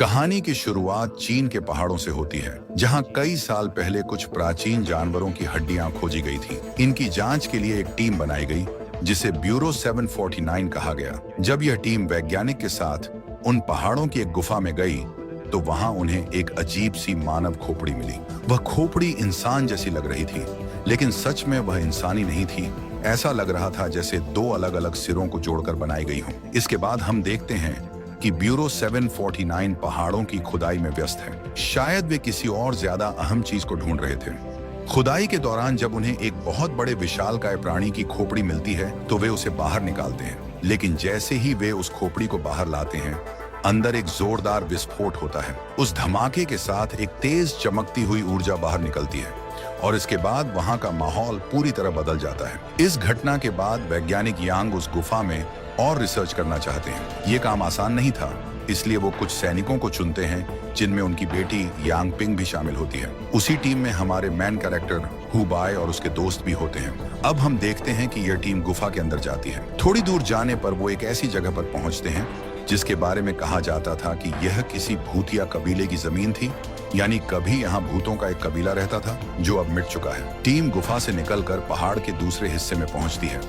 कहानी की शुरुआत चीन के पहाड़ों से होती है, जहां कई साल पहले कुछ प्राचीन जानवरों की हड्डियां खोजी गई थी। इनकी जांच के लिए एक टीम बनाई गई, जिसे ब्यूरो 749 कहा गया। जब यह टीम वैज्ञानिक के साथ उन पहाड़ों की एक गुफा में गई, तो वहां उन्हें एक अजीब सी मानव खोपड़ी मिली। वह खोपड़ी इंसान जैसी लग रही थी, लेकिन सच में वह इंसानी नहीं थी। ऐसा लग रहा था जैसे दो अलग अलग सिरों को जोड़कर बनाई गई हों। इसके बाद हम देखते हैं कि ब्यूरो 749 पहाड़ों की खुदाई में व्यस्त है। शायद वे किसी और ज्यादा अहम चीज को ढूंढ रहे थे। खुदाई के दौरान जब उन्हें एक बहुत बड़े विशालकाय प्राणी की खोपड़ी मिलती है, तो वे उसे बाहर निकालते हैं। लेकिन जैसे ही वे उस खोपड़ी को बाहर लाते हैं, अंदर एक जोरदार विस्फोट होता है। उस धमाके के साथ एक तेज चमकती हुई ऊर्जा बाहर निकलती है और इसके बाद वहां का माहौल पूरी तरह बदल जाता है। इस घटना के बाद वैज्ञानिक यांग उस गुफा में और रिसर्च करना चाहते हैं। ये काम आसान नहीं था, इसलिए वो कुछ सैनिकों को चुनते हैं, जिनमें उनकी बेटी यांग पिंग भी शामिल होती है। उसी टीम में हमारे मेन कैरेक्टर हु बाय और उसके दोस्त भी होते हैं। अब हम देखते हैं कि यह टीम गुफा के अंदर जाती है। थोड़ी दूर जाने पर वो एक ऐसी जगह पर पहुंचते हैं जिसके बारे में कहा जाता था कि यह किसी भूतिया कबीले की जमीन थी, यानी कभी यहाँ भूतों का एक कबीला रहता था जो अब मिट चुका है। टीम गुफा से निकलकर पहाड़ के दूसरे हिस्से में पहुंचती है,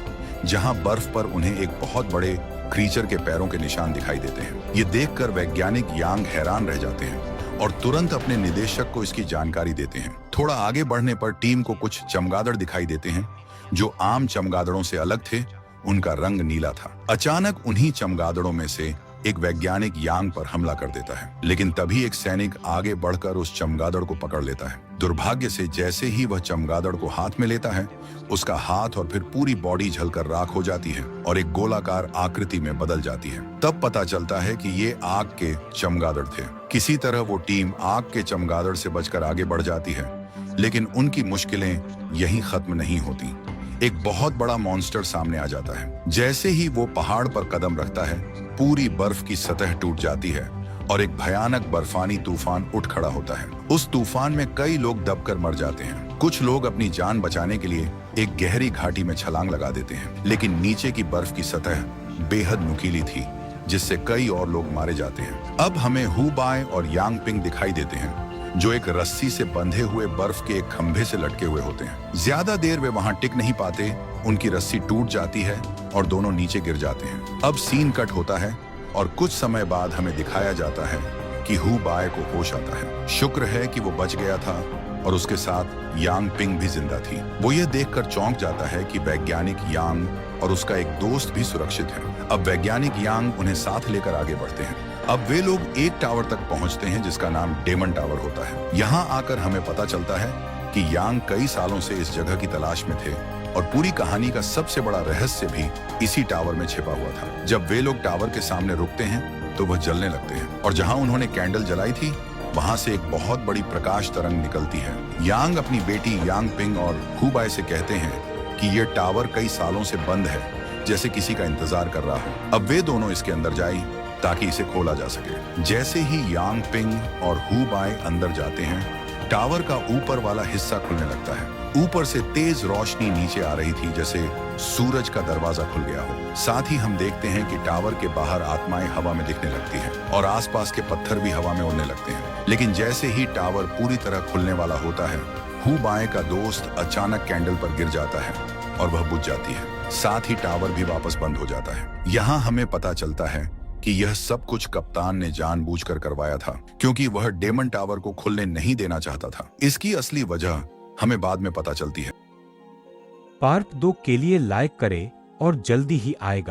जहां बर्फ पर उन्हें एक बहुत बड़े क्रीचर के पैरों के निशान दिखाई देते हैं। ये देखकर वैज्ञानिक यांग हैरान रह जाते हैं और तुरंत अपने निदेशक को इसकी जानकारी देते हैं। थोड़ा आगे बढ़ने पर टीम को कुछ चमगादड़ दिखाई देते हैं, जो आम चमगादड़ों से अलग थे। उनका रंग नीला था। अचानक उन्हीं चमगादड़ों में से एक वैज्ञानिक यांग पर हमला कर देता है, लेकिन तभी एक सैनिक आगे बढ़कर उस चमगादड़ को पकड़ लेता है। दुर्भाग्य से जैसे ही वह चमगादड़ को हाथ में लेता है, उसका हाथ और फिर पूरी बॉडी जलकर राख हो जाती है और एक गोलाकार आकृति में बदल जाती है। तब पता चलता है कि ये आग के चमगादड़ थे। किसी तरह वो टीम आग के चमगादड़ से बचकर आगे बढ़ जाती है, लेकिन उनकी मुश्किलें यहीं खत्म नहीं होती। एक बहुत बड़ा मॉन्स्टर सामने आ जाता है। जैसे ही वो पहाड़ पर कदम रखता है, पूरी बर्फ की सतह टूट जाती है और एक भयानक बर्फानी तूफान उठ खड़ा होता है। उस तूफान में कई लोग दबकर मर जाते हैं। कुछ लोग अपनी जान बचाने के लिए एक गहरी घाटी में छलांग लगा देते हैं, लेकिन नीचे की बर्फ की सतह बेहद नुकीली थी, जिससे कई और लोग मारे जाते हैं। अब हमें हु बाय और यांग पिंग दिखाई देते हैं, जो एक रस्सी से बंधे हुए बर्फ के एक खंभे से लटके हुए होते हैं। ज्यादा देर वे वहां टिक नहीं पाते, उनकी रस्सी टूट जाती है और दोनों नीचे गिर जाते हैं। अब सीन कट होता है और कुछ समय बाद हमें दिखाया जाता है कि हु बाय को होश आता है। शुक्र है कि वो बच गया था और उसके साथ यांग पिंग भी जिंदा थी। वो ये देखकर चौंक जाता है कि वैज्ञानिक यांग और उसका एक दोस्त भी सुरक्षित है। अब वैज्ञानिक यांग उन्हें साथ लेकर आगे बढ़ते हैं। अब वे लोग एक टावर तक पहुंचते हैं, जिसका नाम डेमन टावर होता है। यहाँ आकर हमें पता चलता है कि यांग कई सालों से इस जगह की तलाश में थे और पूरी कहानी का सबसे बड़ा रहस्य भी इसी टावर में छिपा हुआ था। जब वे लोग टावर के सामने रुकते हैं, तो वह जलने लगते हैं और जहां उन्होंने कैंडल जलाई थी, वहां से एक बहुत बड़ी प्रकाश तरंग निकलती है। यांग अपनी बेटी यांग पिंग और हु बाय से कहते हैं कि यह टावर कई सालों से बंद है, जैसे किसी का इंतजार कर रहा हो। अब वे दोनों इसके अंदर जाएं ताकि इसे खोला जा सके। जैसे ही यांग पिंग और हु बाय अंदर जाते हैं, टावर का ऊपर वाला हिस्सा खुलने लगता है। ऊपर से तेज रोशनी नीचे आ रही थी, जैसे सूरज का दरवाजा खुल गया हो। साथ ही हम देखते हैं कि टावर के बाहर आत्माएं हवा में दिखने लगती हैं और आसपास के पत्थर भी हवा में उड़ने लगते हैं। लेकिन जैसे ही टावर पूरी तरह खुलने वाला होता है, हु बाय का दोस्त अचानक कैंडल पर गिर जाता है और वह बुझ जाती है। साथ ही टावर भी वापस बंद हो जाता है। यहाँ हमें पता चलता है कि यह सब कुछ कप्तान ने जानबूझकर करवाया था, क्योंकि वह डेमन टावर को खुलने नहीं देना चाहता था। इसकी असली वजह हमें बाद में पता चलती है। पार्ट 2 के लिए लाइक करें और जल्दी ही आएगा।